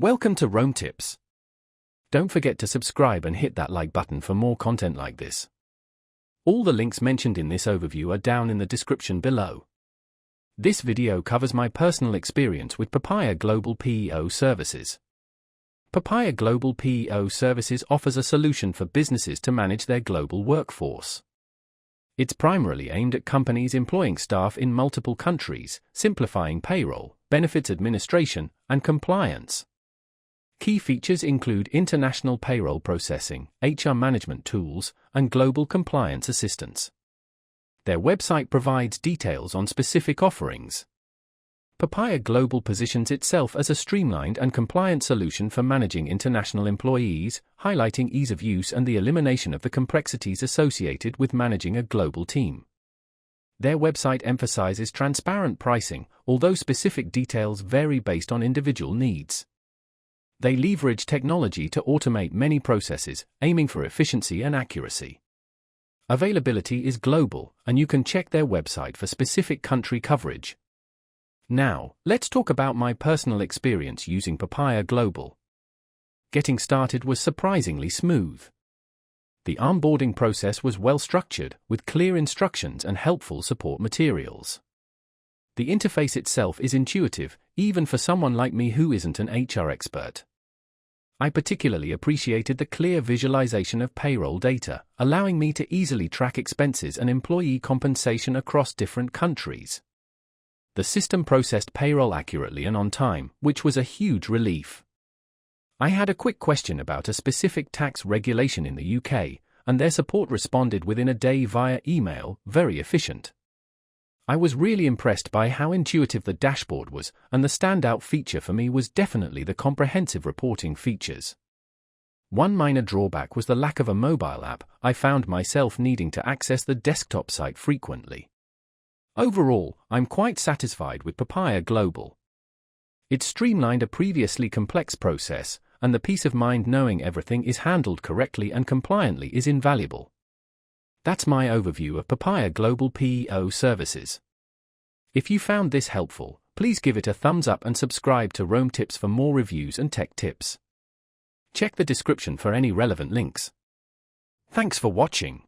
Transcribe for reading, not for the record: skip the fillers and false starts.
Welcome to Rome Tips. Don't forget to subscribe and hit that like button for more content like this. All the links mentioned in this overview are down in the description below. This video covers my personal experience with Papaya Global PEO Services. Papaya Global PEO Services offers a solution for businesses to manage their global workforce. It's primarily aimed at companies employing staff in multiple countries, simplifying payroll, benefits administration, and compliance. Key features include international payroll processing, HR management tools, and global compliance assistance. Their website provides details on specific offerings. Papaya Global positions itself as a streamlined and compliant solution for managing international employees, highlighting ease of use and the elimination of the complexities associated with managing a global team. Their website emphasizes transparent pricing, although specific details vary based on individual needs. They leverage technology to automate many processes, aiming for efficiency and accuracy. Availability is global, and you can check their website for specific country coverage. Now, let's talk about my personal experience using Papaya Global. Getting started was surprisingly smooth. The onboarding process was well structured, with clear instructions and helpful support materials. The interface itself is intuitive, even for someone like me who isn't an HR expert. I particularly appreciated the clear visualization of payroll data, allowing me to easily track expenses and employee compensation across different countries. The system processed payroll accurately and on time, which was a huge relief. I had a quick question about a specific tax regulation in the UK, and their support responded within a day via email, very efficient. I was really impressed by how intuitive the dashboard was, and the standout feature for me was definitely the comprehensive reporting features. One minor drawback was the lack of a mobile app. I found myself needing to access the desktop site frequently. Overall, I'm quite satisfied with Papaya Global. It streamlined a previously complex process, and the peace of mind knowing everything is handled correctly and compliantly is invaluable. That's my overview of Papaya Global PEO Services. If you found this helpful, please give it a thumbs up and subscribe to Rome Tips for more reviews and tech tips. Check the description for any relevant links. Thanks for watching.